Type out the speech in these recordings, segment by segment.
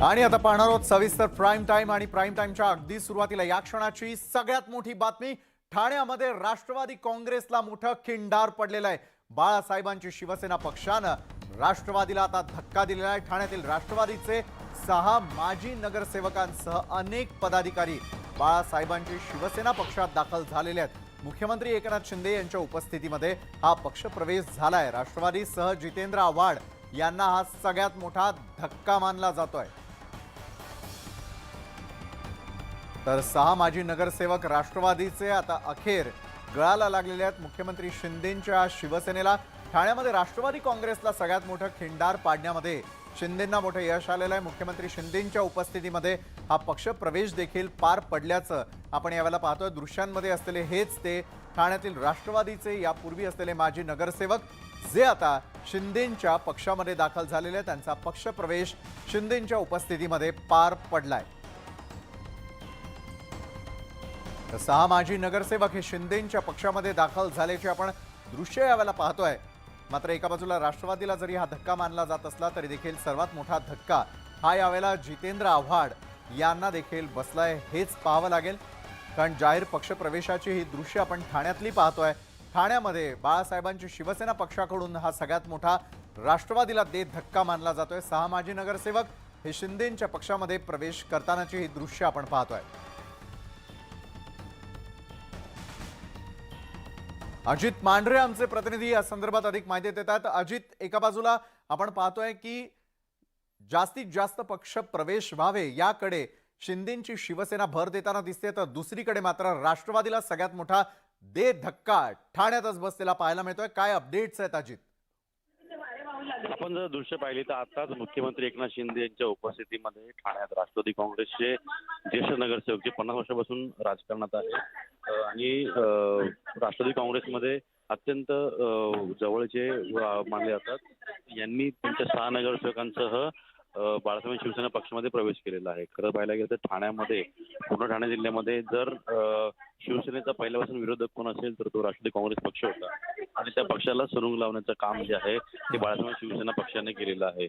आणि आता पाहणार आहोत सविस्तर प्राइम टाइम आणि प्राइम टाइमच्या अगदी सुरुवातीला या क्षणाची सगळ्यात मोठी बातमी। ठाण्यामध्ये राष्ट्रवादी काँग्रेसला मोठा खिंडार पडलेला आहे। बाळासाहेबांची शिवसेना पक्षानं राष्ट्रवादीला आता धक्का दिलेला आहे। ठाण्यातील राष्ट्रवादीचे 6 माजी नगरसेवकांसह अनेक पदाधिकारी बाळासाहेबांची शिवसेना पक्षात दाखल झालेले आहेत। मुख्यमंत्री एकनाथ शिंदे यांच्या उपस्थितीमध्ये हा पक्ष प्रवेश झालाय। राष्ट्रवादीसह जितेंद्र आव्हाड यांना हा सगळ्यात मोठा धक्का मानला जातोय। तर 6 माजी नगरसेवक राष्ट्रवादीचे आता अखेर गळाला लागलेले आहेत। मुख्यमंत्री शिंदेंच्या शिवसेनेला ठाण्यामध्ये राष्ट्रवादी काँग्रेसला सगळ्यात मोठं खिंडार पाडण्यामध्ये शिंदेंना मोठं यश आलेलं आहे। मुख्यमंत्री शिंदेंच्या उपस्थितीमध्ये हा पक्ष प्रवेश देखील पार पडल्याचं आपण यावेळेला पाहतोय। दृश्यांमध्ये असलेले हेच ते ठाण्यातील राष्ट्रवादीचे यापूर्वी असलेले माजी नगरसेवक जे आता शिंदेंच्या पक्षामध्ये दाखल झालेले आहेत। त्यांचा पक्ष प्रवेश शिंदेंच्या उपस्थितीमध्ये पार पडलाय। 6 माजी नगरसेवक हे शिंदेंच्या पक्षामध्ये दाखल झाल्याचे आपण दृश्य यावेळेला पाहतोय। मात्र एका बाजूला राष्ट्रवादीला जरी हा धक्का मानला जात असला तरी देखील सर्वात मोठा धक्का हा यावेळेला जितेंद्र आव्हाड यांना देखील बसलाय हेच पाहावं लागेल। कारण जाहीर पक्ष प्रवेशाची ही दृश्य आपण ठाण्यातली पाहतोय। ठाण्यामध्ये बाळासाहेबांची शिवसेना पक्षाकडून हा सगळ्यात मोठा राष्ट्रवादीला देत धक्का मानला जातोय। 6 माजी नगरसेवक हे शिंदेंच्या पक्षामध्ये प्रवेश करतानाची ही दृश्य आपण पाहतोय। अजित मांढरे आमचे प्रतिनिधी या संदर्भात अधिक माहिती देतात। अजित, एका बाजूला आपण पाहतोय की जास्तीत जास्त पक्ष प्रवेश व्हावे याकडे शिंदेंची शिवसेना भर देताना दिसते, तर दुसरीकडे मात्र राष्ट्रवादीला सगळ्यात मोठा दे धक्का ठाण्यातच बसलेला पाहायला मिळतोय। काय अपडेट्स आहेत अजित? आपण जर दृश्य पाहिली तर आताच मुख्यमंत्री एकनाथ शिंदे यांच्या उपस्थितीमध्ये ठाण्यात राष्ट्रवादी काँग्रेसचे ज्येष्ठ नगरसेवक जे 50 वर्षापासून राजकारणात आहे आणि राष्ट्रवादी काँग्रेसमध्ये अत्यंत जवळचे मानले जातात यांनी त्यांच्या 6 नगरसेवकांसह बाळासाहेब शिवसेना पक्षामध्ये प्रवेश केलेला आहे। खरं पाहायला गेलं तर ठाण्यामध्ये पूर्ण ठाणे जिल्ह्यामध्ये जर शिवसेनेचा पहिल्यापासून विरोधक कोण असेल तर तो राष्ट्रवादी काँग्रेस पक्ष होता आणि त्या पक्षाला सुरुंग लावण्याचं काम जे आहे ते बाळासाहेब शिवसेना पक्षाने केलेलं आहे।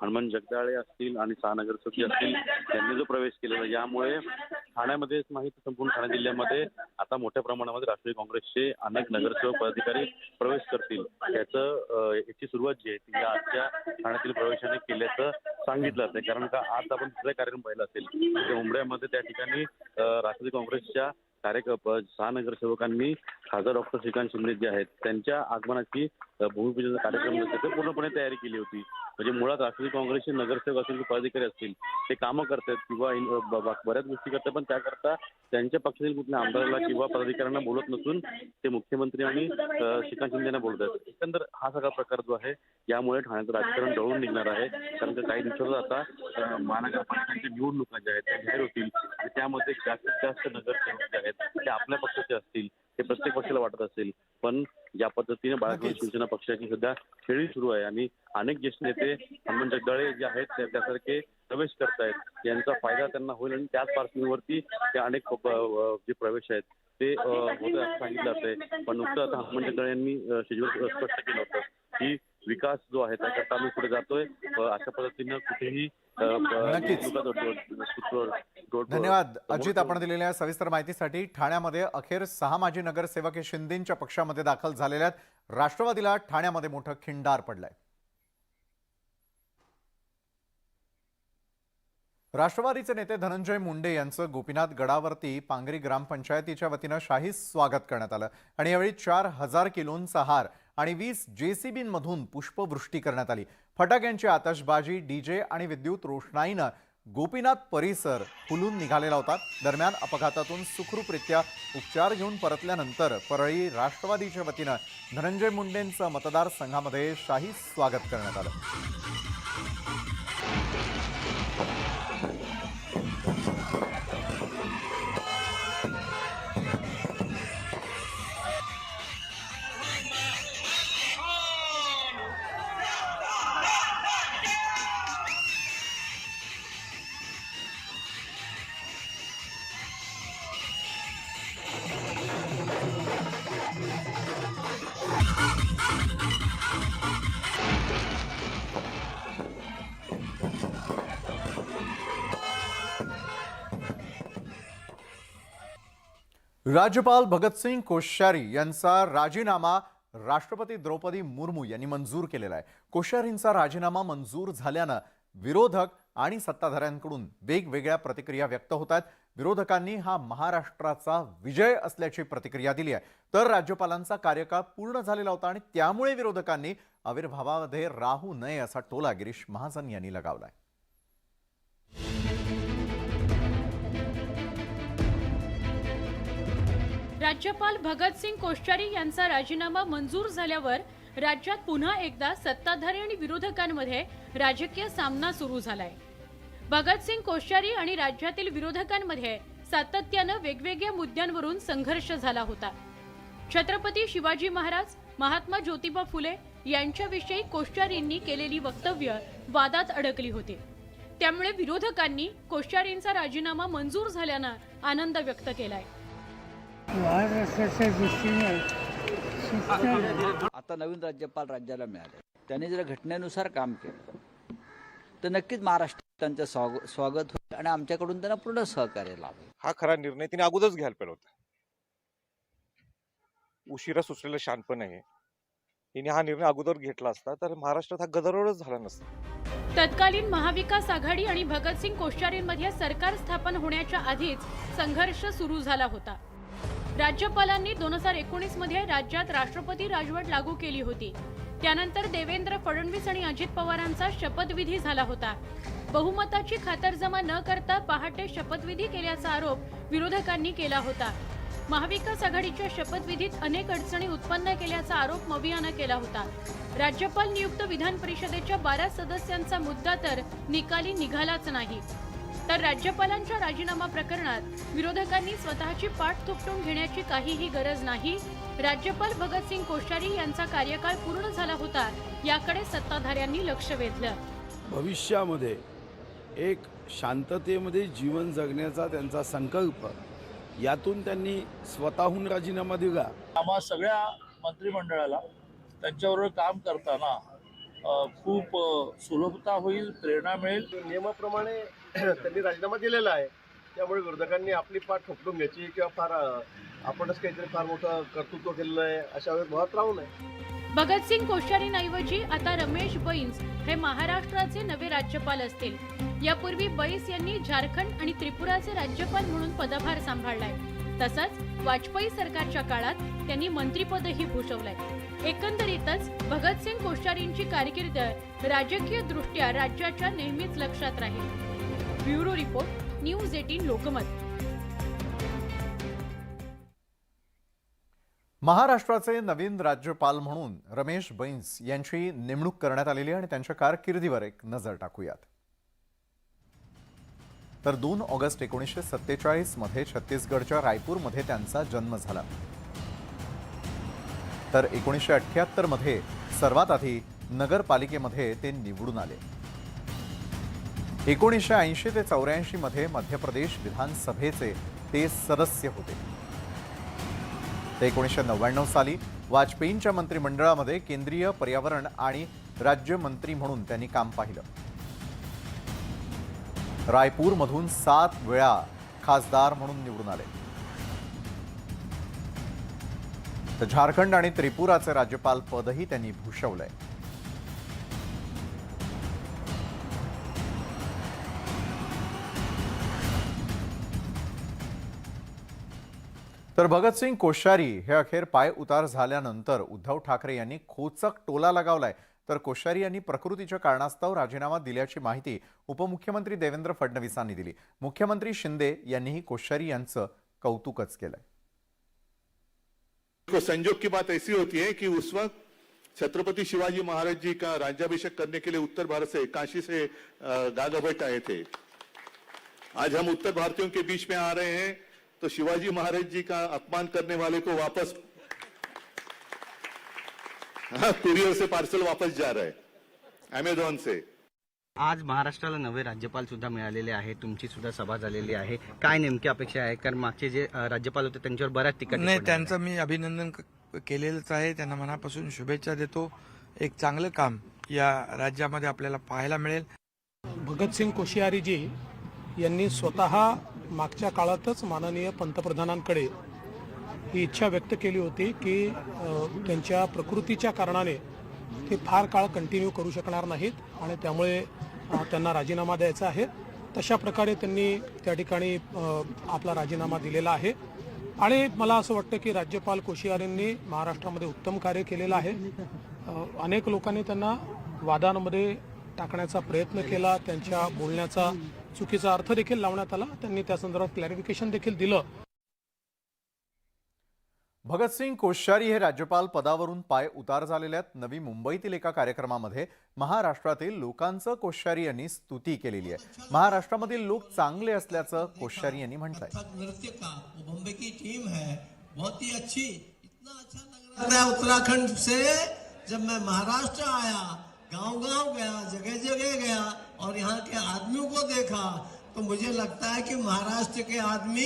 हनुमान जगदाळे असतील आणि 6 नगरसेवक असतील त्यांनी जो प्रवेश केलेला, यामुळे ठाण्यामध्येच नाही तर संपूर्ण ठाणे जिल्ह्यामध्ये आता मोठ्या प्रमाणामध्ये राष्ट्रवादी काँग्रेसचे अनेक नगरसेवक पदाधिकारी प्रवेश करतील। याची सुरुवात जी आहे ती या आजच्या ठाण्यातील प्रवेशाने केल्याचं सांगितलं जातं। कारण का आज आपण दुसरा कार्यक्रम पाहिला असेल मुंबईमध्ये त्या ठिकाणी राष्ट्रवादी काँग्रेसच्या 6 नगरसेवकांनी खासदार डॉक्टर श्रीकांत शिंदे जे आहेत त्यांच्या आगमनाची भूमिपूजनाचा कार्यक्रम ते पूर्णपणे तयारी केली होती। म्हणजे मुळात राष्ट्रवादी काँग्रेसचे नगरसेवक असतील किंवा पदाधिकारी असतील ते कामं करतात किंवा बऱ्याच गोष्टी करतात, पण त्याकरता त्यांच्या पक्षातील कुठल्या आमदाराला किंवा पदाधिकाऱ्यांना बोलत नसून ते मुख्यमंत्री आणि श्रीकांत शिंदेना बोलतात। एकंदर हा सगळा प्रकार जो आहे यामुळे ठाण्याचं राजकारण दळून निघणार आहे। कारण काही दिवसात आता महानगरपालिकांच्या निवडणुका ज्या आहेत त्या जाहीर होतील आणि त्यामध्ये जास्तीत जास्त नगरसेवक जे आहेत ते आपल्या पक्षाचे असतील, हे प्रत्येक पक्षाला वाटत असेल। पण ज्या पद्धतीने बाळासाहेब शिवसेना पक्षाची सध्या खेळी सुरू आहे आणि अनेक ज्येष्ठ नेते हनुमान जगदाळे जे आहेत त्यासारखे प्रवेश करतायत, यांचा फायदा त्यांना होईल आणि त्याच पार्श्वभूमीवरती ते अनेक जे प्रवेश आहेत ते होते असं सांगितलं जातंय। पण नुकतं आता हनुमान जगदाळे यांनी शेजवर स्पष्ट केलं होतं की विकास जो आहे त्याकरता आम्ही पुढे जातोय, अशा पद्धतीनं कुठेही धन्यवाद अजित, आपण दिलेल्या सविस्तर माहितीसाठी। ठाण्यामध्ये अखेर 6 माजी नगरसेवक हे शिंदेंच्या पक्षामध्ये दाखल झालेले आहेत। राष्ट्रवादीला ठाण्यामध्ये मोठं खिंडार पडलंय। राष्ट्रवादीचे नेते धनंजय मुंडे यांचं गोपीनाथ गडावरती पांगरी ग्रामपंचायतीच्या वतीनं शाही स्वागत करण्यात आलं आणि यावेळी 4000 किलोंचा हार आणि 20 जेसीबींमधून पुष्पवृष्टी करण्यात आली। फटाक्यांची आतषबाजी, डीजे आणि विद्युत रोषणाईनं गोपीनाथ परिसर फुलून निघालेला होता। दरम्यान अपघातातून सुखरूपरित्या उपचार घेऊन परतल्यानंतर परळी राष्ट्रवादीच्या वतीनं धनंजय मुंडेंचं मतदारसंघामध्ये शाही स्वागत करण्यात आलं। राज्यपाल भगतसिंग कोश्यारी यांचा राजीनामा राष्ट्रपती द्रौपदी मुर्मू यांनी मंजूर केलेला आहे. कोश्यारींचा राजीनामा मंजूर झाल्यानं विरोधक आणि सत्ताधाऱ्यांकडून वेगवेगळ्या प्रतिक्रिया व्यक्त होत आहेत. विरोधकांनी हा महाराष्ट्राचा विजय असल्याची प्रतिक्रिया दिली आहे, तर राज्यपालांचा कार्यकाळ पूर्ण झालेला होता आणि त्यामुळे विरोधकांनी आविर्भावामध्ये राहू नये असा टोला गिरीश महाजन यांनी लगावलाय. राज्यपाल भगतसिंग कोश्यारी यांचा राजीनामा मंजूर झाल्यावर राज्यात पुन्हा एकदा सत्ताधारी आणि विरोधकांमध्ये राजकीय सामना सुरू झालाय. भगतसिंग कोश्यारी आणि राज्यातील विरोधकांमध्ये सातत्यानं वेगवेगळ्या मुद्द्यांवरून संघर्ष झाला होता. छत्रपती शिवाजी महाराज, महात्मा ज्योतिबा फुले यांच्याविषयी कोश्यारींनी केलेली वक्तव्य वादात अडकली होती. त्यामुळे विरोधकांनी कोश्यारींचा राजीनामा मंजूर झाल्यानं आनंद व्यक्त केलाय. महाराष्ट्राच्या दृष्टीने आता नवीन राज्यपाल राज्याला मिळाले, त्यांनी जर घटनेनुसार काम केलं तर नक्कीच महाराष्ट्रात त्यांचं स्वागत होईल आणि आमच्याकडून त्यांना पूर्ण सहकार्य लाभेल. हा खरा निर्णय तिने अगोदरच घ्यायला पाहिजे होता. उशिरा सुचलेलं शानपण आहे. तिने हा निर्णय अगोदर घेतला असता तर महाराष्ट्रात हा गदारोळच झाला नसता. तत्कालीन महाविकास आघाडी आणि भगतसिंग कोश्यारींमध्ये सरकार स्थापन होण्याच्या आधीच संघर्ष सुरू झाला होता. राज्यपालांनी 2019 मध्ये राज्यात राष्ट्रपती राजवट लागू केली होती. त्यानंतर देवेंद्र फडणवीस आणि अजित पवारांचा शपथविधी झाला होता. बहुमताची खातरजमा न करता पहाटे शपथविधी केल्याचा आरोप विरोधकांनी केला होता. महाविकास आघाडीच्या शपथविधीत अनेक अडचणी उत्पन्न केल्याचा आरोप मवियानं केला होता. राज्यपाल नियुक्त विधान परिषदेच्या 12 सदस्यांचा मुद्दा तर निकाली निघालाच नाही. तर राज्यपालांच्या राजीनामा प्रकरणात विरोधकांनी स्वतःची पाठ थोपटून घेण्याची काहीही गरज नाही. राज्यपाल भगतसिंग कोश्यारी यांचा कार्यकाळ पूर्ण झाला होता, याकडे सत्ताधाऱ्यांनी लक्ष वेधलं. भविष्यामध्ये एक शांततेमध्ये जीवन जगण्याचा त्यांचा संकल्प, यातून त्यांनी स्वतःहून राजीनामा दिला. आम्हा सगळ्या मंत्रिमंडळाला त्यांच्याबरोबर काम करताना खूप सुलभता होईल, प्रेरणा मिळेल. नियमाप्रमाणे त्यांनी राजीनामा दिलेला आहे, त्यामुळे विरोधकांनी आपली पाठ ठोकून घ्यायची किंवा फार आपणच काहीतरी फार मोठं कर्तृत्व केलेलं आहे अशा वेळेस महत्व राहू नये. भगतसिंग कोश्यारींऐवजी आता रमेश बैस हे महाराष्ट्राचे नवे राज्यपाल असतील. यापूर्वी बैस यांनी झारखंड आणि त्रिपुराचे राज्यपाल म्हणून पदभार सांभाळलाय. तसंच वाजपेयी सरकारच्या काळात त्यांनी मंत्रिपदही भूषवलंय. एकंदरीतच भगतसिंग कोश्यारींची कारकीर्द राजकीय दृष्ट्या राज्याच्या नेहमीच लक्षात राहील. Bureau report, news 18 Lokmat. महाराष्ट्राचे नवीन राज्यपाल म्हणून रमेश बैस यांची नेमणूक करण्यात आलेली आहे आणि त्यांच्या कारकिर्दीवर एक नजर टाकूयात. तर 2 ऑगस्ट 1947 मध्ये छत्तीसगडच्या रायपूरमध्ये त्यांचा जन्म झाला. तर 1978 मध्ये सर्वात आधी नगरपालिकेमध्ये ते निवडून आले. 1980 ते 84 मध्ये मध्य प्रदेश विधानसभेचे ते सदस्य होते. ते 1999 साली वाजपेयींच्या मंत्रिमंडळामध्ये केंद्रीय पर्यावरण आणि राज्यमंत्री म्हणून त्यांनी काम पाहिलं. रायपूरमधून 7 वेळा खासदार म्हणून निवडून आले. तर झारखंड आणि त्रिपुराचे राज्यपाल पदही त्यांनी भूषवलंय. तर भगतसिंग कोश्यारी हे अखेर पाय उतार झाल्यानंतर उद्धव ठाकरे यांनी खोचक टोला लगावलाय. तर कोश्यारी यांनी प्रकृतीच्या कारणास्तव राजीनामा दिल्याची माहिती उपमुख्यमंत्री देवेंद्र फडणवीसांनी दिली. मुख्यमंत्री शिंदे यांनीही कोश्यारी यांचं कौतुकच केलंय. संजोग की बात ऐसी होती है कि उस वक्त छत्रपति शिवाजी महाराज जी का राज्याभिषेक करने के लिए उत्तर भारत से, काशी से गागा भट्ट आए थे. आज हम उत्तर भारतीयों के बीच में आ रहे हैं तो शिवाजी महाराज जी का अपमान करने वाले को वापस कुरियर से पार्सल वापस जा रहा है अमेझॉन से. आज महाराष्ट्राला नवे राज्यपाल सुद्धा मिळालेले आहे, तुमची सुद्धा सभा झालेली आहे. काय नेमकी अपेक्षा आहे? कारण मागचे जे राज्यपाल होते त्यांच्यावर बऱ्याच टीका नाही, त्यांचं मी अभिनंदन केलेलंच आहे. त्यांना मनापासून शुभेच्छा देतो. एक चांगलं काम या राज्यामध्ये आपल्याला पाहायला मिळेल. भगतसिंग कोश्यारीजी यांनी स्वतः मागच्या काळातच माननीय पंतप्रधानांकडे ही इच्छा व्यक्त केली होती की त्यांच्या प्रकृतीच्या कारणाने ते फार काळ कंटिन्यू करू शकणार नाहीत आणि त्यामुळे त्यांना राजीनामा द्यायचा आहे. तशा प्रकारे त्यांनी त्या ठिकाणी आपला राजीनामा दिलेला आहे. आणि मला असं वाटतं की राज्यपाल कोश्यारींनी महाराष्ट्रामध्ये उत्तम कार्य केलेलं आहे. अनेक लोकांनी त्यांना वादांमध्ये टाकण्याचा प्रयत्न केला, त्यांच्या बोलण्याचा चुकीचा अर्थ देखील लावण्यात आला. त्यांनी त्या संदर्भात क्लॅरिफिकेशन देखील दिलं. भगतसिंग कोश्यारी हे राज्यपाल पदावरून पाय उतार झालेले आहेत. नवी मुंबईतील एका कार्यक्रमामध्ये महाराष्ट्रातील लोकांचं कोश्यारी यांनी स्तुती केलेली आहे. महाराष्ट्रामधील लोक चांगले असल्याचं कोश्यारी यांनी म्हटलंय. नृत्य का वो मुंबई की टीम है, बहुत ही अच्छी, इतना अच्छा लग रहा है. उत्तराखंड से जब मैं महाराष्ट्र आया, गांव-गांव गया, जगह-जगह गया और यहाँ के आदमियों को देखा तो मुझे लगता है कि महाराष्ट्र के आदमी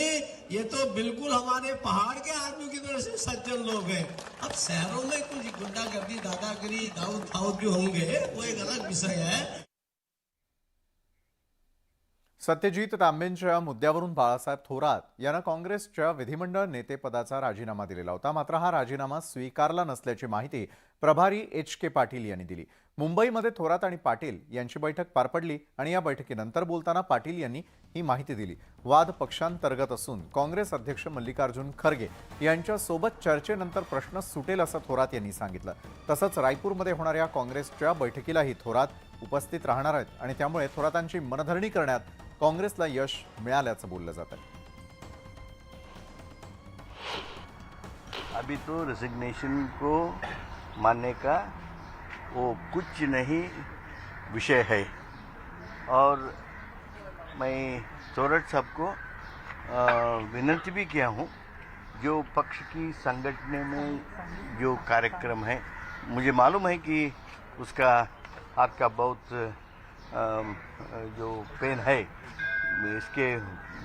ये तो बिल्कुल हमारे पहाड़ के आदमी की तरह से सज्जन लोग हैं. अब शहरों में कुछ गुंडागर्दी, दादागिरी, दाऊद जो होंगे वो एक अलग विषय है. सत्यजित तांबेंच्या मुद्द्यावरून बाळासाहेब थोरात यांना काँग्रेसच्या विधिमंडळ नेतेपदाचा राजीनामा दिलेला होता. मात्र हा राजीनामा स्वीकारला नसल्याची माहिती प्रभारी HK पाटील यांनी दिली. मुंबईमध्ये थोरात आणि पाटील यांची बैठक पार पडली आणि या बैठकीनंतर बोलताना पाटील यांनी ही माहिती दिली. वाद पक्षांतर्गत असून काँग्रेस अध्यक्ष मल्लिकार्जुन खरगे यांच्यासोबत चर्चेनंतर प्रश्न सुटेल असं थोरात यांनी सांगितलं. तसंच रायपूरमध्ये होणाऱ्या काँग्रेसच्या बैठकीलाही थोरात उपस्थित राहणार आहेत आणि त्यामुळे थोरातांची मनधरणी करण्यात काँग्रेसला यश मिळाल्याचं बोललं जात आहे. अभी तो रेजिग्नेशन को मानने का वो कुछ नहीं विषय है और मैं थोराट साहब को विनती भी किया हूँ. जो पक्ष की संगठने में जो कार्यक्रम है, मुझे मालूम है कि उसका हाथ का बहुत जो पेन है, इसके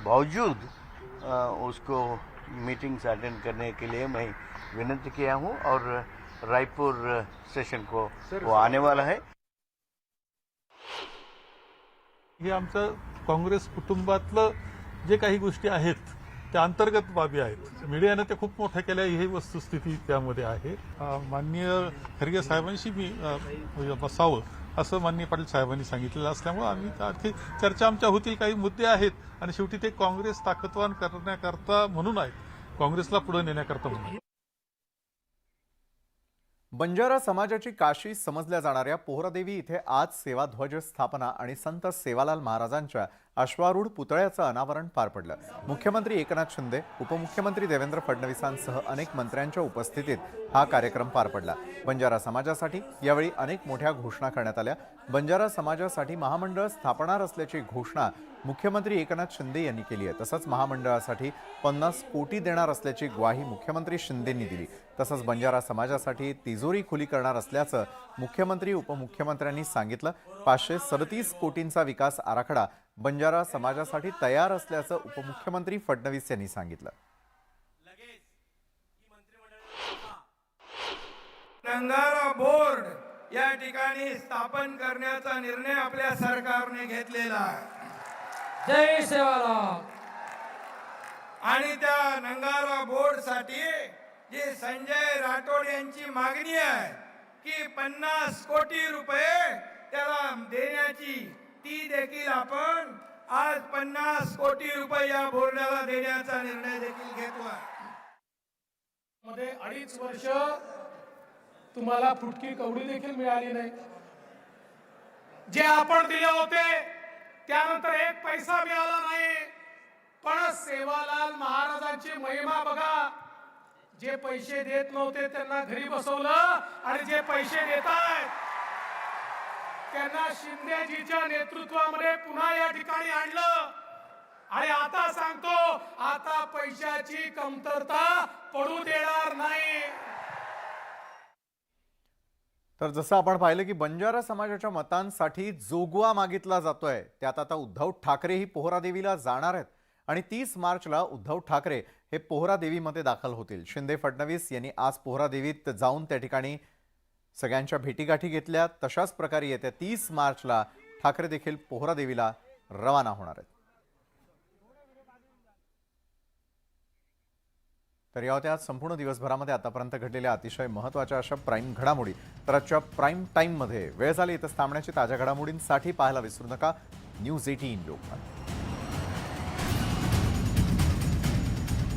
बावजूद उसको मीटिंग्स अटेंड करने के लिए मैं विनंती किया हूँ और रायपुर सेशन को वो आने वाला है. हे आमचं काँग्रेस कुटुंबातलं जे काही गोष्टी आहेत त्या अंतर्गत बाबी आहेत. मीडियाने ते खूप मोठ्या केल्या ही वस्तुस्थिती त्यामध्ये आहे. माननीय खरगे साहेबांशी मी बसावं असं माननीय पाटील साहेबांनी सांगितलेलं असल्यामुळे आम्ही आणखी चर्चा आमच्या होतील. काही मुद्दे आहेत आणि शेवटी ते काँग्रेस ताकदवान करण्याकरता म्हणून आहेत, काँग्रेसला पुढे नेण्याकरता म्हणून. बंजारा समाजाची काशी समजल्या जाणाऱ्या पोहरादेवी इथे आज सेवाध्वज स्थापना आणि संत सेवालाल महाराजांच्या अश्वारूढ पुतळ्याचं अनावरण पार पडलं. मुख्यमंत्री एकनाथ शिंदे, उपमुख्यमंत्री देवेंद्र फडणवीसांसह अनेक मंत्र्यांच्या उपस्थितीत हा कार्यक्रम पार पडला. बंजारा समाजासाठी यावेळी अनेक मोठ्या घोषणा करण्यात आल्या. बंजारा समाजासाठी महामंडळ स्थापणार असल्याची घोषणा मुख्यमंत्री एकनाथ शिंदे यांनी केली आहे. तसंच महामंडळासाठी 50 कोटी देणार असल्याची ग्वाही मुख्यमंत्री शिंदेंनी दिली. तसंच बंजारा समाजासाठी तिजोरी खुली करणार असल्याचं मुख्यमंत्री उपमुख्यमंत्र्यांनी सांगितलं. 537 कोटींचा विकास आराखडा बंजारा समाजासाठी तयार असल्याचं उपमुख्यमंत्री फडणवीस यांनी सांगितलं. बंजारा बोर्ड या ठिकाणी स्थापन करण्याचा निर्णय आपल्या सरकारने घेतलेला आहे. जय सेवालाल. आणि त्या नंगारा बोर्ड साठी जे संजय राठोड यांची मागणी आहे की 50 कोटी रुपये त्याला देण्याची, ती देखील आपण आज 50 कोटी रुपये या बोर्डाला देण्याचा निर्णय देखील घेतोय. मध्ये 2.5 वर्ष तुम्हाला फुटकी कवडी देखील मिळाली नाही. जे आपण दिले होते त्यानंतर 1 पैसा मिळाला नाही. पण सेवालाल महाराजांची महिमा बघा. जे पैसे देत नव्हते त्यांना घरी बसवलं आणि जे पैसे देत आहेत त्यांना शिंदेजीच्या नेतृत्वामध्ये पुन्हा या ठिकाणी आणलं. आणि आता सांगतो, आता पैशाची कमतरता पडू देणार नाही. तर जसं आपण पाहिलं की बंजारा समाजाच्या मतांसाठी जोगवा मागितला जातोय, त्यात आता उद्धव ठाकरेही पोहरादेवीला जाणार आहेत आणि 30 मार्चला उद्धव ठाकरे हे पोहरादेवीमध्ये दाखल होतील. शिंदे फडणवीस यांनी आज पोहरादेवीत जाऊन त्या ठिकाणी सगळ्यांच्या भेटीगाठी घेतल्या. तशाच प्रकारे येत्या 30 मार्चला ठाकरे देखील पोहरादेवीला रवाना होणार आहेत. तर या होत्या संपूर्ण दिवसभरामध्ये आतापर्यंत घडलेल्या अतिशय महत्त्वाच्या अशा प्राईम घडामोडी. तर आजच्या प्राईम टाईममध्ये वेळ झाली इथंच थांबण्याची. ताज्या घडामोडींसाठी पाहायला विसरू नका न्यूज 18 लोकमत.